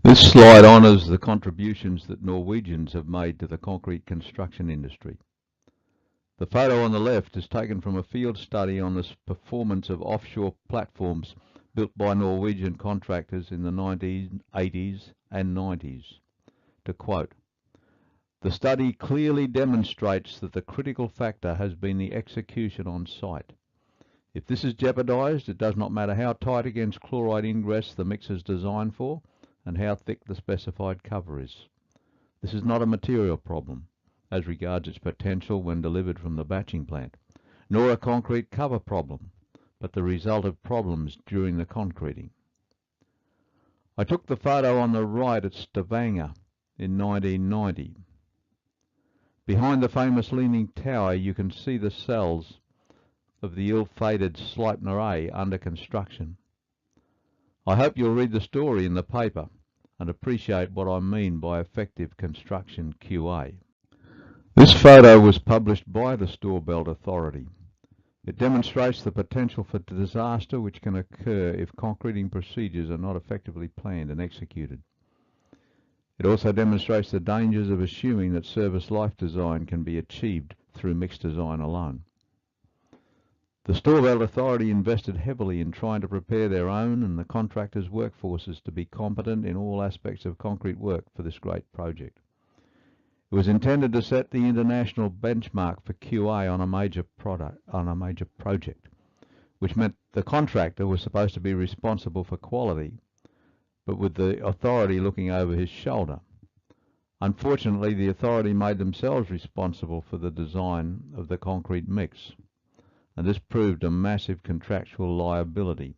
This slide honours the contributions that Norwegians have made to the concrete construction industry. The photo on the left is taken from a field study on the performance of offshore platforms built by Norwegian contractors in the 1980s and 90s. To quote, "The study clearly demonstrates that the critical factor has been the execution on site. If this is jeopardised, it does not matter how tight against chloride ingress the mix is designed for and how thick the specified cover is. This is not a material problem, as regards its potential when delivered from the batching plant, nor a concrete cover problem, but the result of problems during the concreting." I took the photo on the right at Stavanger in 1990. Behind the famous leaning tower you can see the cells of the ill-fated Sleipner A under construction. I hope you'll read the story in the paper and appreciate what I mean by effective construction QA. This photo was published by the Store Belt Authority. It demonstrates the potential for disaster which can occur if concreting procedures are not effectively planned and executed. It also demonstrates the dangers of assuming that service life design can be achieved through mixed design alone. The Store Belt Authority invested heavily in trying to prepare their own and the contractors' workforces to be competent in all aspects of concrete work for this great project. It was intended to set the international benchmark for QA on a major project, which meant the contractor was supposed to be responsible for quality, but with the authority looking over his shoulder. Unfortunately, the authority made themselves responsible for the design of the concrete mix, and this proved a massive contractual liability.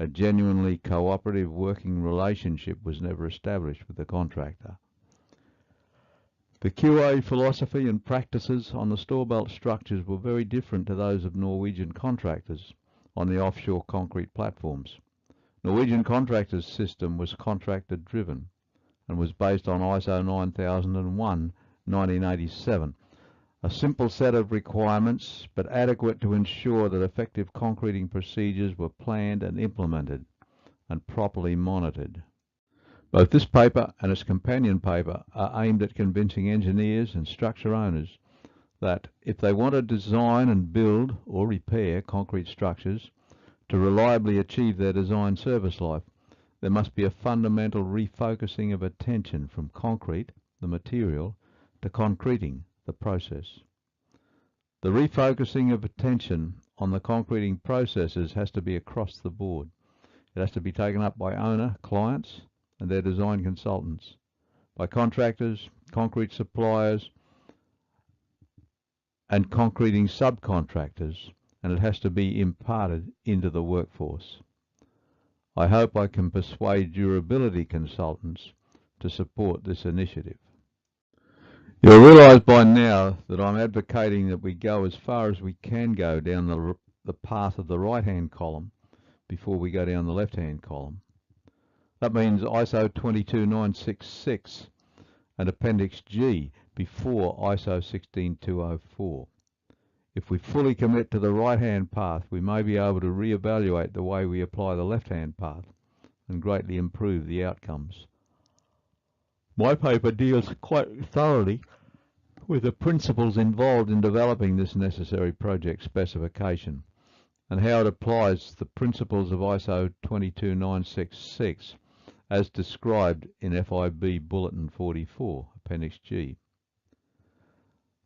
A genuinely cooperative working relationship was never established with the contractor. The QA philosophy and practices on the Store Belt structures were very different to those of Norwegian contractors on the offshore concrete platforms. Norwegian contractors' system was contractor driven and was based on ISO 9001 1987, a simple set of requirements but adequate to ensure that effective concreting procedures were planned and implemented and properly monitored. Both this paper and its companion paper are aimed at convincing engineers and structure owners that if they want to design and build or repair concrete structures to reliably achieve their design service life, there must be a fundamental refocusing of attention from concrete, the material, to concreting, the process. The refocusing of attention on the concreting processes has to be across the board. It has to be taken up by owner, clients, and their design consultants, by contractors, concrete suppliers, and concreting subcontractors, and it has to be imparted into the workforce. I hope I can persuade durability consultants to support this initiative. You'll realise by now that I'm advocating that we go as far as we can go down the path of the right-hand column before we go down the left-hand column. That means ISO 22966 and Appendix G before ISO 16204. If we fully commit to the right-hand path, we may be able to re-evaluate the way we apply the left-hand path and greatly improve the outcomes. My paper deals quite thoroughly with the principles involved in developing this necessary project specification and how it applies the principles of ISO 22966 as described in FIB Bulletin 44, Appendix G.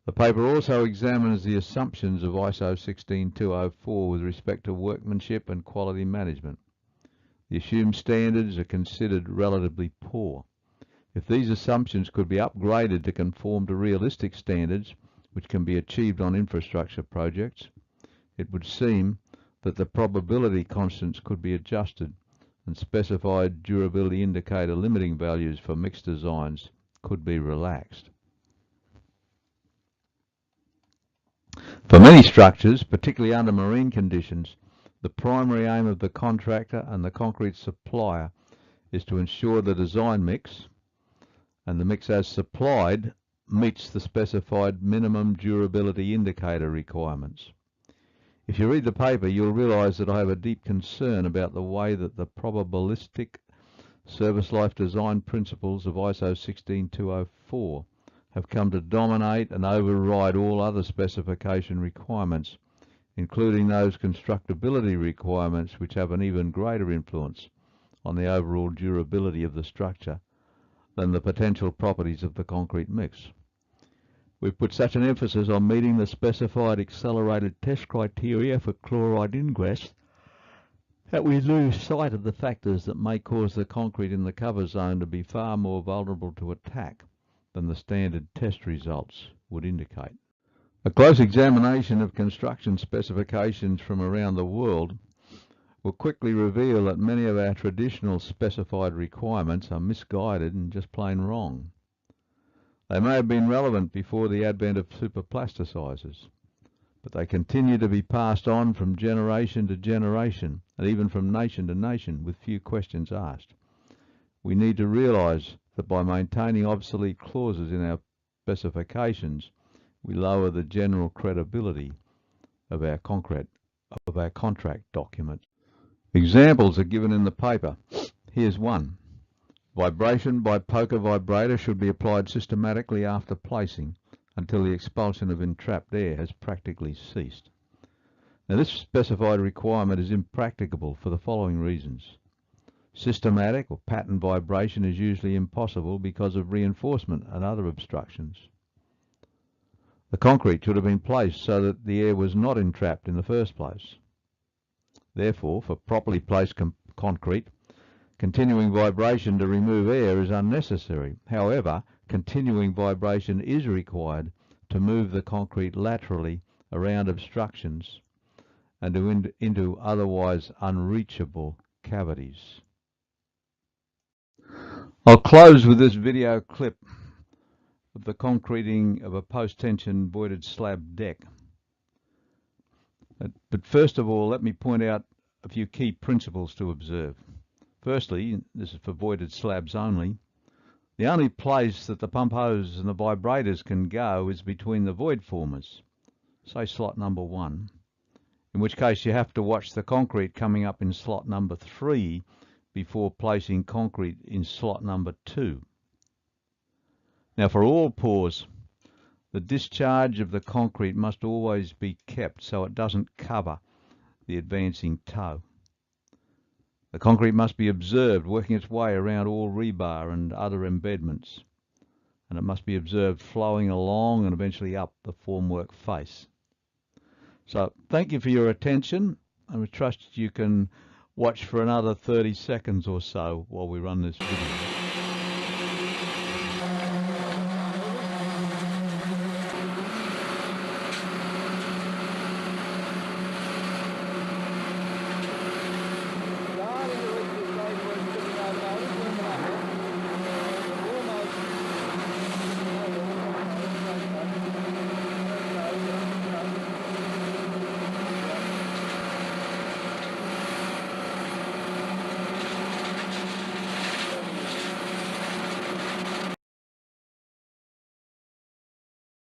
The paper also examines the assumptions of ISO 16204 with respect to workmanship and quality management. The assumed standards are considered relatively poor. If these assumptions could be upgraded to conform to realistic standards which can be achieved on infrastructure projects, it would seem that the probability constants could be adjusted and specified durability indicator limiting values for mixed designs could be relaxed. For many structures, particularly under marine conditions, the primary aim of the contractor and the concrete supplier is to ensure the design mix and the mix as supplied meets the specified minimum durability indicator requirements. If you read the paper, you'll realise that I have a deep concern about the way that the probabilistic service life design principles of ISO 16204 have come to dominate and override all other specification requirements, including those constructability requirements which have an even greater influence on the overall durability of the structure than the potential properties of the concrete mix. We've put such an emphasis on meeting the specified accelerated test criteria for chloride ingress that we lose sight of the factors that may cause the concrete in the cover zone to be far more vulnerable to attack than the standard test results would indicate. A close examination of construction specifications from around the world will quickly reveal that many of our traditional specified requirements are misguided and just plain wrong. They may have been relevant before the advent of superplasticizers, but they continue to be passed on from generation to generation and even from nation to nation with few questions asked. We need to realize that by maintaining obsolete clauses in our specifications, we lower the general credibility of our contract documents. Examples are given in the paper. Here's one. Vibration by poker vibrator should be applied systematically after placing until the expulsion of entrapped air has practically ceased. Now, this specified requirement is impracticable for the following reasons. Systematic or pattern vibration is usually impossible because of reinforcement and other obstructions. The concrete should have been placed so that the air was not entrapped in the first place. Therefore, for properly placed concrete, continuing vibration to remove air is unnecessary. However, continuing vibration is required to move the concrete laterally around obstructions and into otherwise unreachable cavities. I'll close with this video clip of the concreting of a post-tension voided slab deck. But first of all, let me point out a few key principles to observe. Firstly, this is for voided slabs only, the only place that the pump hose and the vibrators can go is between the void formers, say slot number 1, in which case you have to watch the concrete coming up in slot number 3 before placing concrete in slot number 2. Now, for all pours, the discharge of the concrete must always be kept so it doesn't cover the advancing toe. The concrete must be observed working its way around all rebar and other embedments, and it must be observed flowing along and eventually up the formwork face. So thank you for your attention, and we trust you can watch for another 30 seconds or so while we run this video.